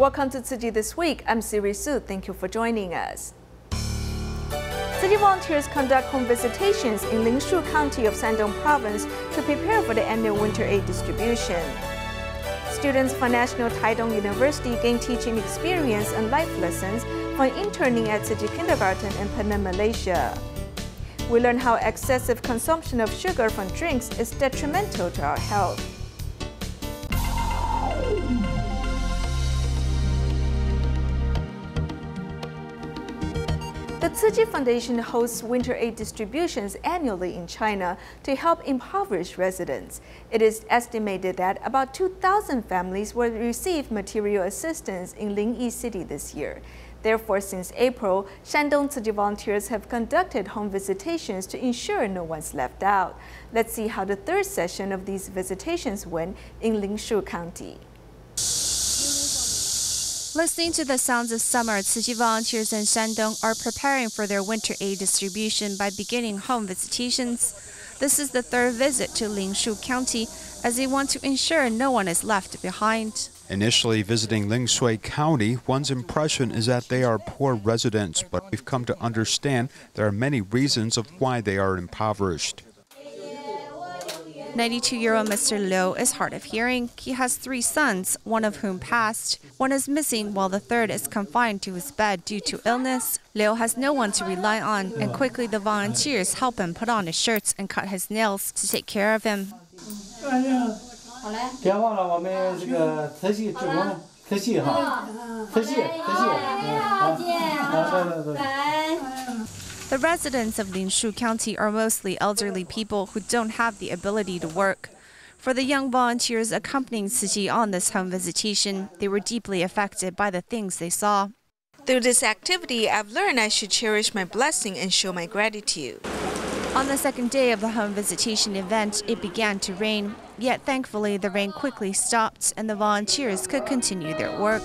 Welcome to Tzu Chi This Week. I'm Siri Su. Thank you for joining us. Tzu Chi volunteers conduct home visitations in Lingshu County of Shandong Province to prepare for the annual winter aid distribution. Students from National Taitung University gain teaching experience and life lessons from interning at Tzu Chi Kindergarten in Penang, Malaysia. We learn how excessive consumption of sugar from drinks is detrimental to our health. The Tzu Chi Foundation hosts winter aid distributions annually in China to help impoverished residents. It is estimated that about 2,000 families will receive material assistance in Linyi City this year. Therefore, since April, Shandong Tzu Chi volunteers have conducted home visitations to ensure no one's left out. Let's see how the third session of these visitations went in Lingshu County. Listening to the sounds of summer, Tzu Chi volunteers in Shandong are preparing for their winter aid distribution by beginning home visitations. This is the third visit to Lingshu County, as they want to ensure no one is left behind. Initially visiting Lingshu County, one's impression is that they are poor residents, but we've come to understand there are many reasons of why they are impoverished. 92-year-old Mr. Liu is hard of hearing. He has 3 sons, one of whom passed. One is missing, while the third is confined to his bed due to illness. Liu has no one to rely on, and quickly the volunteers help him put on his shirts and cut his nails to take care of him. The residents of Lingshu County are mostly elderly people who don't have the ability to work. For the young volunteers accompanying Tzu Chi on this home visitation, they were deeply affected by the things they saw. Through this activity, I've learned I should cherish my blessing and show my gratitude. On the second day of the home visitation event, it began to rain. Yet thankfully, the rain quickly stopped and the volunteers could continue their work.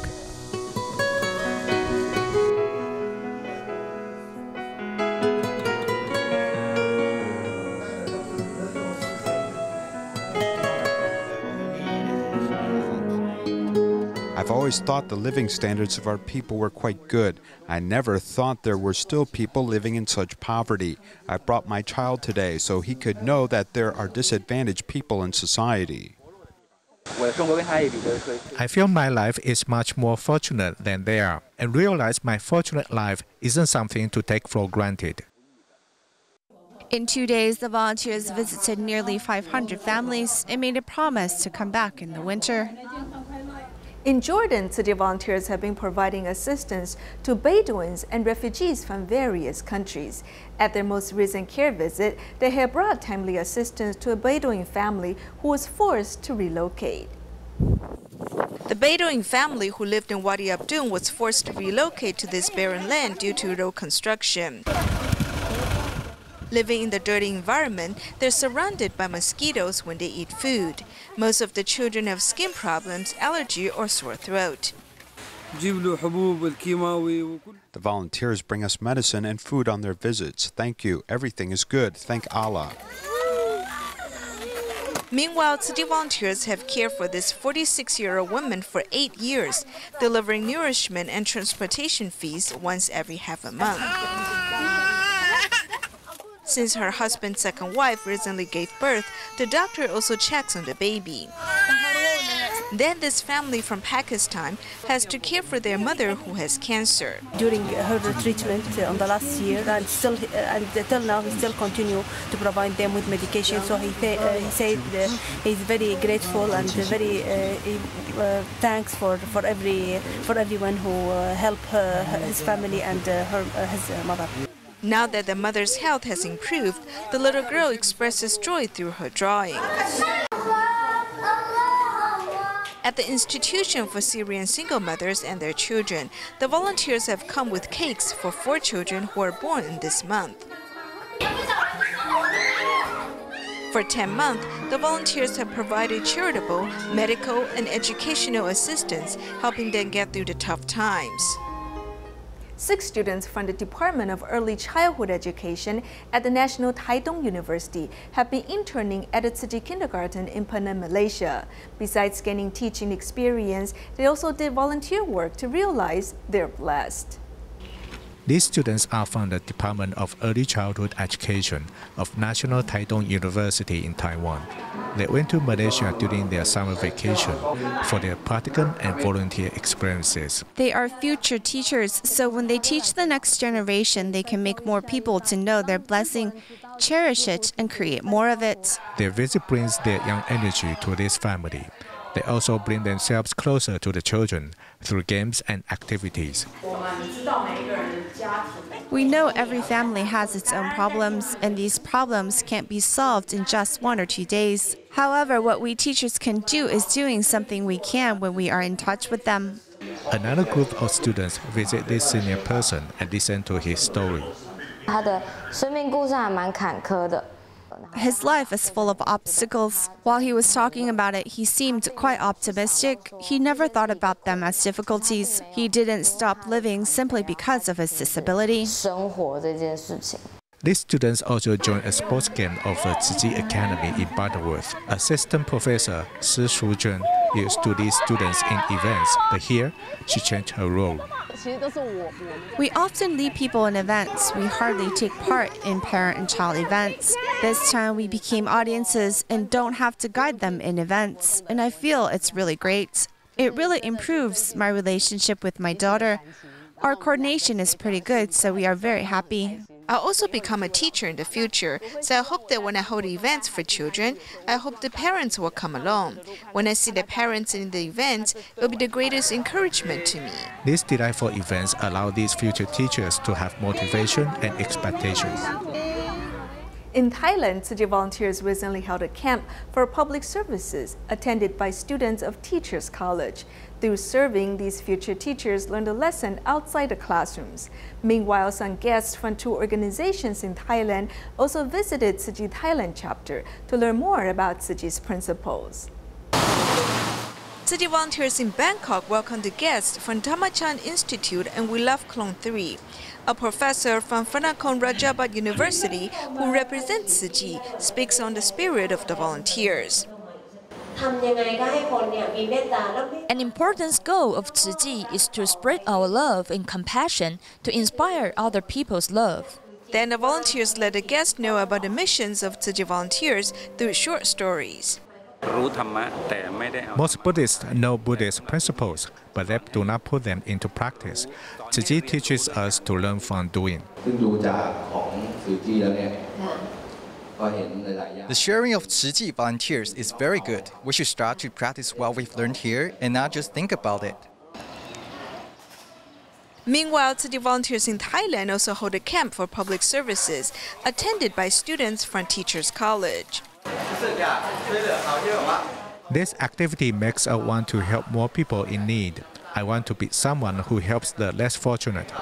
I've always thought the living standards of our people were quite good. I never thought there were still people living in such poverty. I brought my child today so he could know that there are disadvantaged people in society. I feel my life is much more fortunate than theirs, and realize my fortunate life isn't something to take for granted. In 2 days, the volunteers visited nearly 500 families and made a promise to come back in the winter. In Jordan, Tzu Chi volunteers have been providing assistance to Bedouins and refugees from various countries. At their most recent care visit, they have brought timely assistance to a Bedouin family who was forced to relocate. The Bedouin family who lived in Wadi Abdun was forced to relocate to this barren land due to road construction. Living in the dirty environment, they're surrounded by mosquitoes when they eat food. Most of the children have skin problems, allergy, or sore throat. The volunteers bring us medicine and food on their visits. Thank you. Everything is good. Thank Allah. Meanwhile, Tzu Chi volunteers have cared for this 46-year-old woman for 8 years, delivering nourishment and transportation fees once every half a month. Since her husband's second wife recently gave birth, the doctor also checks on the baby. Then this family from Pakistan has to care for their mother who has cancer. During her treatment on the last year, and till now, he still continue to provide them with medication. So he said he's very grateful and very thanks for everyone who helped his family and his mother. Now that the mother's health has improved, the little girl expresses joy through her drawing. At the Institution for Syrian Single Mothers and Their Children, the volunteers have come with cakes for 4 children who are born in this month. For 10 months, the volunteers have provided charitable, medical, and educational assistance, helping them get through the tough times. 6 students from the Department of Early Childhood Education at the National Taitung University have been interning at the Tzu Chi Kindergarten in Penang, Malaysia. Besides gaining teaching experience, they also did volunteer work to realize they're blessed. These students are from the Department of Early Childhood Education of National Taitung University in Taiwan. They went to Malaysia during their summer vacation for their practical and volunteer experiences. They are future teachers, so when they teach the next generation, they can make more people to know their blessing, cherish it, and create more of it. Their visit brings their young energy to this family. They also bring themselves closer to the children through games and activities. We know every family has its own problems, and these problems can't be solved in just 1 or 2 days. However, what we teachers can do is doing something we can when we are in touch with them. Another group of students visit this senior person and listen to his story. His life is full of obstacles. While he was talking about it, he seemed quite optimistic. He never thought about them as difficulties. He didn't stop living simply because of his disability. These students also joined a sports game of a Tzu Chi Academy in Butterworth. Assistant Professor Shi Shuzhen used to lead students in events, but here she changed her role. We often lead people in events. We hardly take part in parent and child events. This time we became audiences and don't have to guide them in events. And I feel it's really great. It really improves my relationship with my daughter. Our coordination is pretty good, so we are very happy. I'll also become a teacher in the future, so I hope that when I hold events for children, I hope the parents will come along. When I see the parents in the events, it will be the greatest encouragement to me. These delightful events allow these future teachers to have motivation and expectations. In Thailand, Tzu Chi volunteers recently held a camp for public services attended by students of Teachers College. Through serving, these future teachers learned a lesson outside the classrooms. Meanwhile, some guests from 2 organizations in Thailand also visited Tzu Chi Thailand chapter to learn more about Tzu Chi's principles. Tzu Chi volunteers in Bangkok welcomed the guests from Thamachan Institute and We Love Klong 3. A professor from Phanakhon Rajabat University who represents Tzu Chi speaks on the spirit of the volunteers. An important goal of Tzu Chi is to spread our love and compassion to inspire other people's love. Then the volunteers let the guests know about the missions of Tzu Chi volunteers through short stories. Most Buddhists know Buddhist principles, but they do not put them into practice. Tzu Chi teaches us to learn from doing. The sharing of Tzu Chi volunteers is very good. We should start to practice what we've learned here and not just think about it. Meanwhile, Tzu Chi volunteers in Thailand also hold a camp for public services, attended by students from Teachers College. This activity makes us want to help more people in need. I want to be someone who helps the less fortunate.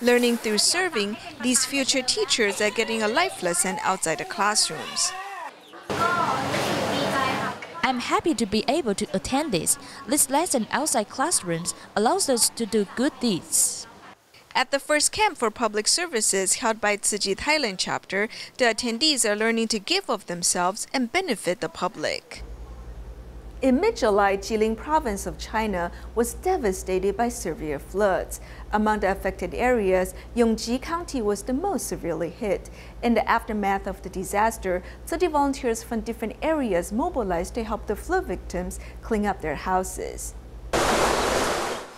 Learning through serving, these future teachers are getting a life lesson outside the classrooms. I'm happy to be able to attend this. This lesson outside classrooms allows us to do good deeds. At the first camp for public services held by Tzu Chi Thailand chapter, the attendees are learning to give of themselves and benefit the public. In mid-July, Jilin province of China was devastated by severe floods. Among the affected areas, Yongji County was the most severely hit. In the aftermath of the disaster, Tzu Chi volunteers from different areas mobilized to help the flood victims clean up their houses.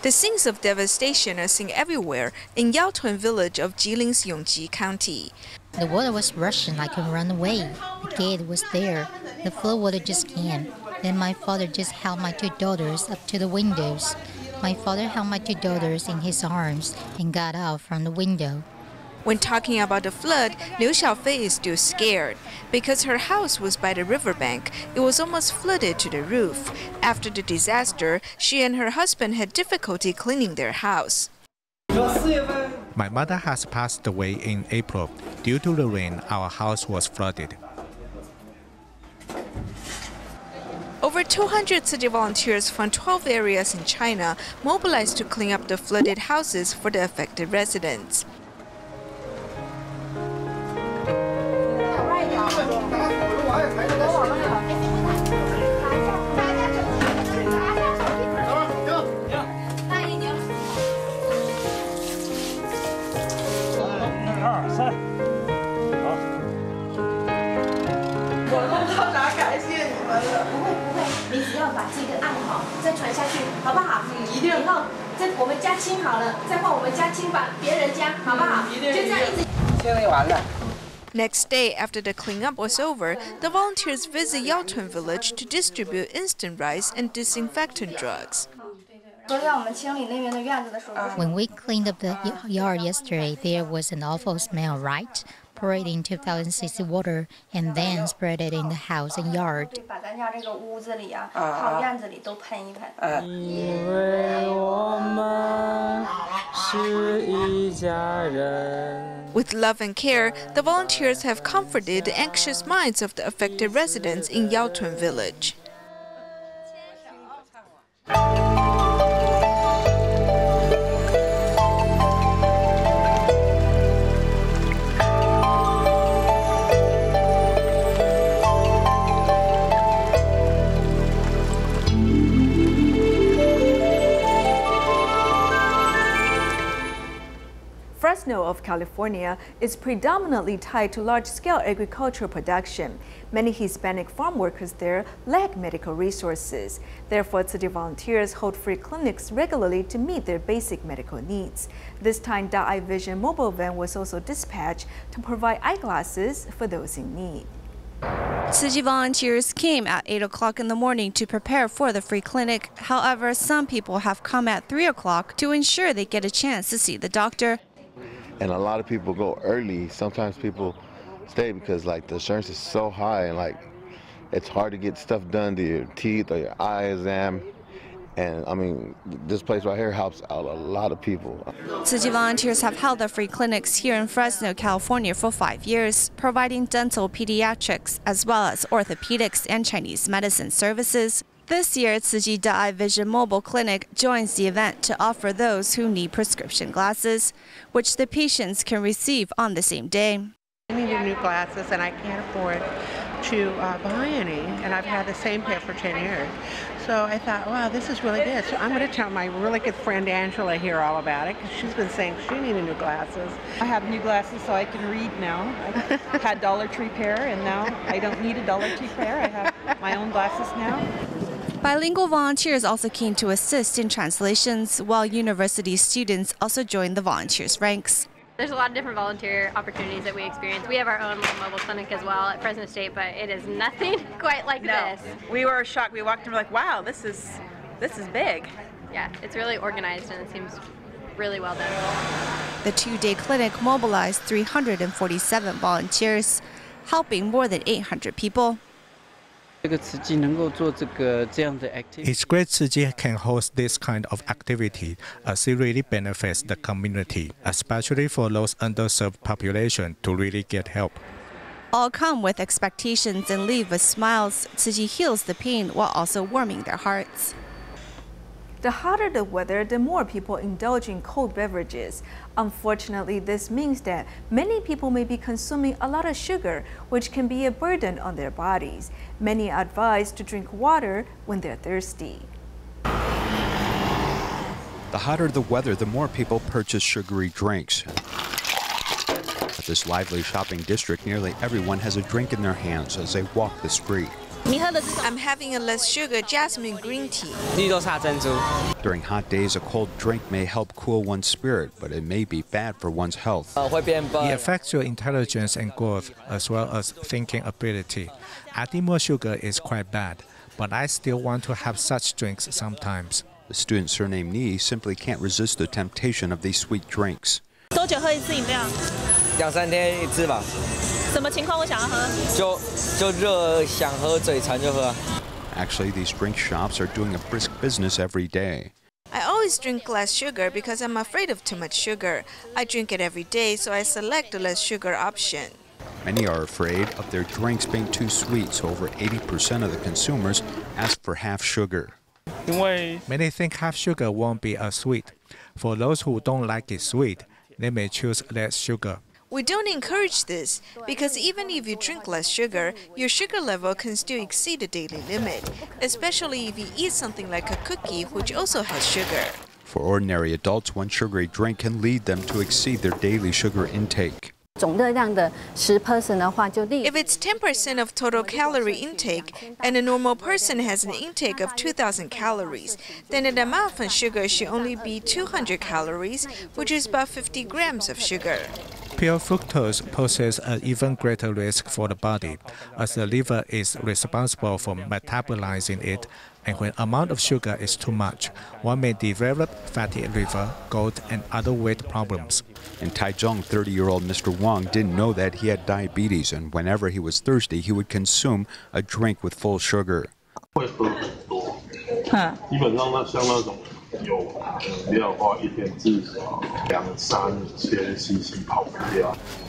The scenes of devastation are seen everywhere in Yaotuan village of Jilin's Yongji County. The water was rushing, I could run away. The gate was there. The flood water just came. Then my father just held my 2 daughters up to the windows. My father held my 2 daughters in his arms and got out from the window. When talking about the flood, Liu Xiaofei is still scared. Because her house was by the riverbank, it was almost flooded to the roof. After the disaster, she and her husband had difficulty cleaning their house. My mother has passed away in April. Due to the rain, our house was flooded. Over 200 Tzu Chi volunteers from 12 areas in China mobilized to clean up the flooded houses for the affected residents. Next day, after the cleanup was over, the volunteers visit Yaotun village to distribute instant rice and disinfectant drugs. When we cleaned up the yard yesterday, there was an awful smell, right? Pour it in 2,000 cc water and then spread it in the house and yard. With love and care, the volunteers have comforted the anxious minds of the affected residents in Yaotun village. Fresno of California is predominantly tied to large-scale agricultural production. Many Hispanic farm workers there lack medical resources. Therefore, Tzu Chi volunteers hold free clinics regularly to meet their basic medical needs. This time, Daai Vision mobile van was also dispatched to provide eyeglasses for those in need. Tzu Chi volunteers came at 8 o'clock in the morning to prepare for the free clinic. However, some people have come at 3 o'clock to ensure they get a chance to see the doctor. And a lot of people go early. Sometimes people stay because like the insurance is so high and like it's hard to get stuff done to your teeth or your eye exam. And I mean, this place right here helps out a lot of people. Tzu Chi volunteers have held the free clinics here in Fresno, California for 5 years, providing dental, pediatrics, as well as orthopedics and Chinese medicine services. This year, Tzu Chi Daai Vision Mobile Clinic joins the event to offer those who need prescription glasses, which the patients can receive on the same day. I needed new glasses and I can't afford to buy any, and I've had the same pair for 10 years. So I thought, wow, this is really good. So I'm going to tell my really good friend Angela here all about it, because she's been saying she needed new glasses. I have new glasses so I can read now. I had Dollar Tree pair, and now I don't need a Dollar Tree pair. I have my own glasses now. Bilingual volunteers also came to assist in translations, while university students also joined the volunteers' ranks. There's a lot of different volunteer opportunities that we experience. We have our own little mobile clinic as well at Fresno State, but it is nothing quite like this. We were shocked. We walked in, we're like, wow, this is big. Yeah, it's really organized and it seems really well done. The two-day clinic mobilized 347 volunteers, helping more than 800 people. It's great Tzu Chi can host this kind of activity as it really benefits the community, especially for those underserved population to really get help. All come with expectations and leave with smiles. Tzu Chi heals the pain while also warming their hearts. The hotter the weather, the more people indulge in cold beverages. Unfortunately, this means that many people may be consuming a lot of sugar, which can be a burden on their bodies. Many are advised to drink water when they're thirsty. The hotter the weather, the more people purchase sugary drinks. At this lively shopping district, nearly everyone has a drink in their hands as they walk the street. I'm having a less sugar jasmine green tea. During hot days, a cold drink may help cool one's spirit, but it may be bad for one's health. It affects your intelligence and growth, as well as thinking ability. Adding more sugar is quite bad, but I still want to have such drinks sometimes. The student surnamed Ni simply can't resist the temptation of these sweet drinks. Actually, these drink shops are doing a brisk business every day. I always drink less sugar because I'm afraid of too much sugar. I drink it every day, so I select the less sugar option. Many are afraid of their drinks being too sweet, so over 80% of the consumers ask for half sugar. Many think half sugar won't be as sweet. For those who don't like it sweet, they may choose less sugar. We don't encourage this because even if you drink less sugar, your sugar level can still exceed the daily limit, especially if you eat something like a cookie, which also has sugar. For ordinary adults, one sugary drink can lead them to exceed their daily sugar intake. If it's 10% of total calorie intake and a normal person has an intake of 2,000 calories, then the amount of sugar should only be 200 calories, which is about 50 grams of sugar. Pure fructose poses an even greater risk for the body, as the liver is responsible for metabolizing it, and when amount of sugar is too much, one may develop fatty liver, gout, and other weight problems. In Taichung, 30-year-old Mr. Wang didn't know that he had diabetes, and whenever he was thirsty, he would consume a drink with full sugar.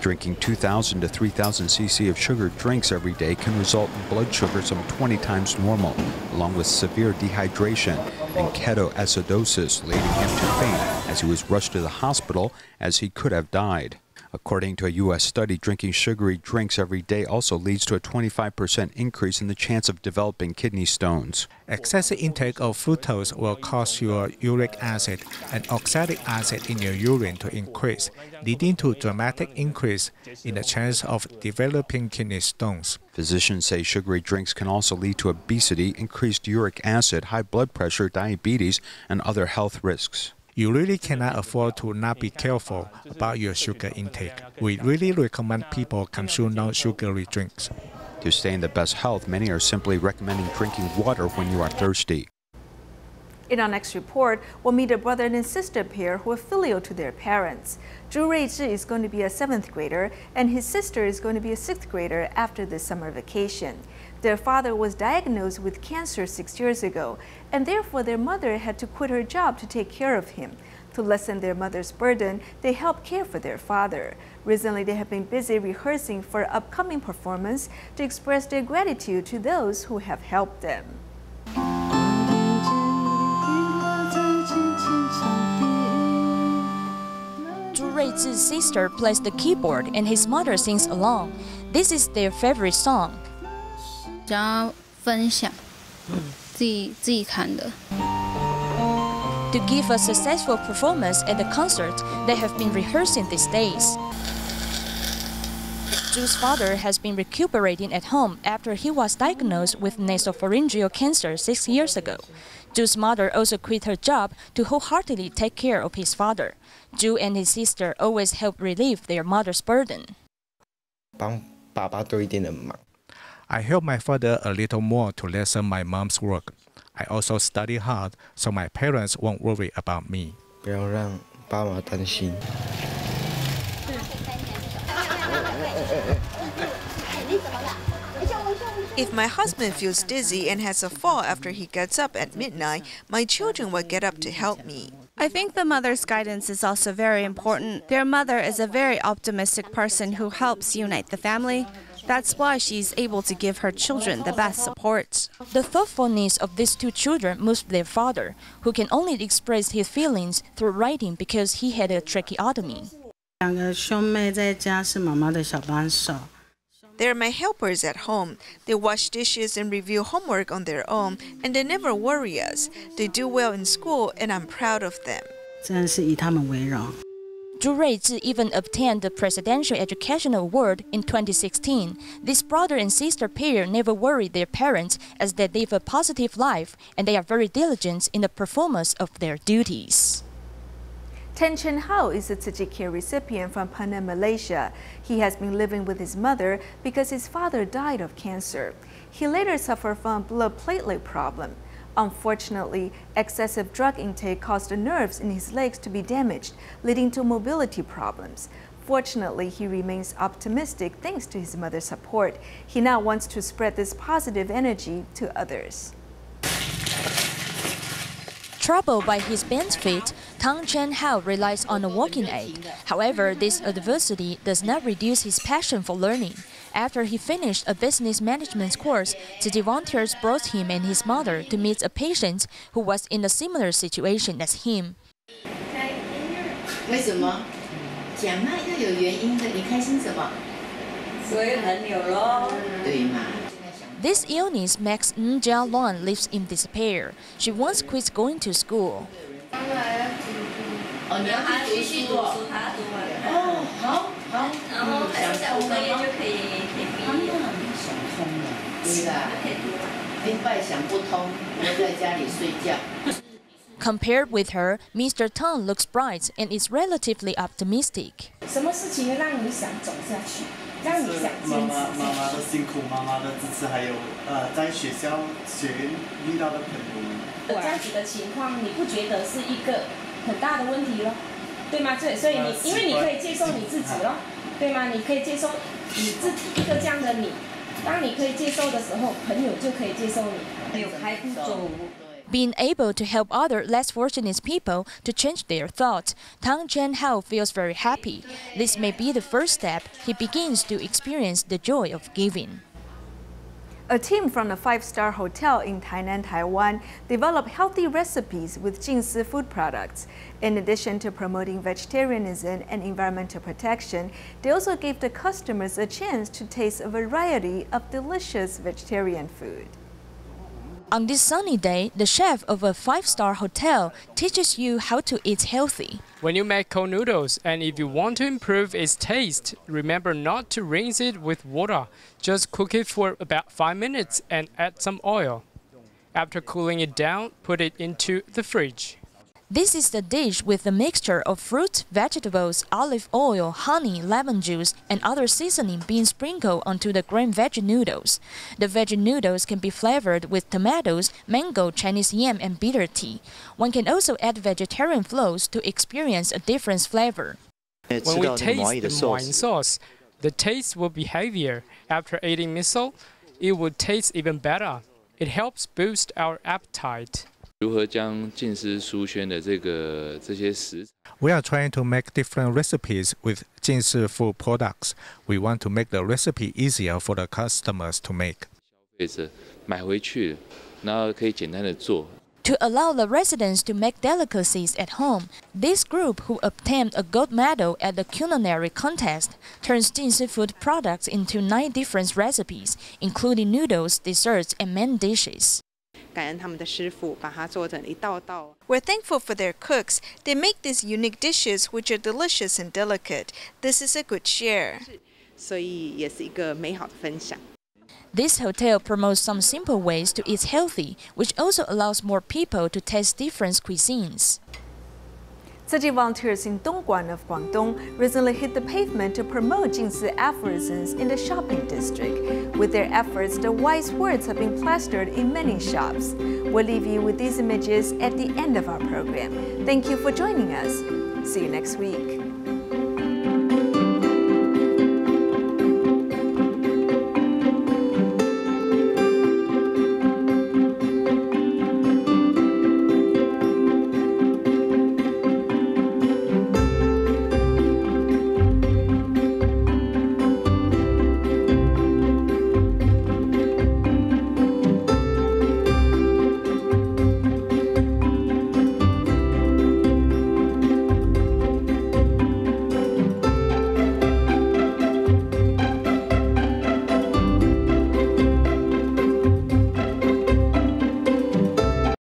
Drinking 2,000 to 3,000 cc of sugar drinks every day can result in blood sugar some 20 times normal, along with severe dehydration and ketoacidosis, leading him to faint as he was rushed to the hospital as he could have died. According to a U.S. study, drinking sugary drinks every day also leads to a 25% increase in the chance of developing kidney stones. Excessive intake of fructose will cause your uric acid and oxalic acid in your urine to increase, leading to a dramatic increase in the chance of developing kidney stones. Physicians say sugary drinks can also lead to obesity, increased uric acid, high blood pressure, diabetes, and other health risks. You really cannot afford to not be careful about your sugar intake. We really recommend people consume non-sugary drinks. To stay in the best health, many are simply recommending drinking water when you are thirsty. In our next report, we'll meet a brother and sister pair who are filial to their parents. Zhu Ruizhi is going to be a 7th grader, and his sister is going to be a 6th grader after this summer vacation. Their father was diagnosed with cancer 6 years ago, and therefore their mother had to quit her job to take care of him. To lessen their mother's burden, they helped care for their father. Recently, they have been busy rehearsing for an upcoming performance to express their gratitude to those who have helped them. Zhu Ruizhi's sister plays the keyboard and his mother sings along. This is their favorite song. To give a successful performance at the concert, they have been rehearsing these days. Zhu's father has been recuperating at home after he was diagnosed with nasopharyngeal cancer 6 years ago. Zhu's mother also quit her job to wholeheartedly take care of his father. Zhu and his sister always help relieve their mother's burden. I help my father a little more to lessen my mom's work. I also study hard so my parents won't worry about me. If my husband feels dizzy and has a fall after he gets up at midnight, my children will get up to help me. I think the mother's guidance is also very important. Their mother is a very optimistic person who helps unite the family. That's why she's able to give her children the best support. The thoughtfulness of these two children moved their father, who can only express his feelings through writing because he had a tracheotomy. They're my helpers at home. They wash dishes and review homework on their own, and they never worry us. They do well in school, and I'm proud of them. Zhu Ruizhi even obtained the Presidential Education Award in 2016. This brother and sister pair never worry their parents as they live a positive life, and they are very diligent in the performance of their duties. Ten Chen Hao is a Tzu Chi care recipient from Penang, Malaysia. He has been living with his mother because his father died of cancer. He later suffered from a blood platelet problem. Unfortunately, excessive drug intake caused the nerves in his legs to be damaged, leading to mobility problems. Fortunately, he remains optimistic thanks to his mother's support. He now wants to spread this positive energy to others. Troubled by his bent feet, Tang Chen Hao relies on a walking aid. However, this adversity does not reduce his passion for learning. After he finished a business management course, Tzu Chi volunteers brought him and his mother to meet a patient who was in a similar situation as him. 为什么？讲嘛要有原因的，你开心什么？所以朋友咯。对嘛。 This illness makes Ng Jia Luan lives in despair. She once quit going to school. 哦，你要去读书哦。哦，好，好。然后剩下5个月就可以毕业。想通了，对啦。明白想不通，留在家里睡觉。 Compared with her, Mr. Tang looks bright and is relatively optimistic. 什么事情让你想走下去？ 让你想坚持。妈妈的辛苦，妈妈的支持，还有在学校学遇到的朋友们。这样子的情况，你不觉得是一个很大的问题咯？对吗？所以你，因为你可以接受你自己咯，对吗？你可以接受你自己一个这样的你。当你可以接受的时候，朋友就可以接受你。有开步走。 Being able to help other less fortunate people to change their thoughts, Tang Chen Hao feels very happy. This may be the first step he begins to experience the joy of giving. A team from a 5-star hotel in Tainan, Taiwan, developed healthy recipes with Jinsi food products. In addition to promoting vegetarianism and environmental protection, they also gave the customers a chance to taste a variety of delicious vegetarian food. On this sunny day, the chef of a 5-star hotel teaches you how to eat healthy. When you make cold noodles and if you want to improve its taste, remember not to rinse it with water. Just cook it for about 5 minutes and add some oil. After cooling it down, put it into the fridge. This is the dish with a mixture of fruit, vegetables, olive oil, honey, lemon juice, and other seasoning being sprinkled onto the green veggie noodles. The veggie noodles can be flavored with tomatoes, mango, Chinese yam, and bitter tea. One can also add vegetarian flours to experience a different flavor. When we taste the wine sauce, the taste will be heavier. After eating miso, it will taste even better. It helps boost our appetite. We are trying to make different recipes with Jinsi food products. We want to make the recipe easier for the customers to make. To allow the residents to make delicacies at home, this group, who obtained a gold medal at the culinary contest, turns Jinsi food products into 9 different recipes, including noodles, desserts, and main dishes. We're thankful for their cooks. They make these unique dishes which are delicious and delicate. This is a good share. This hotel promotes some simple ways to eat healthy, which also allows more people to taste different cuisines. Tzu Chi volunteers in Dongguan of Guangdong recently hit the pavement to promote Jinsi aphorisms in the shopping district. With their efforts, the wise words have been plastered in many shops. We'll leave you with these images at the end of our program. Thank you for joining us. See you next week.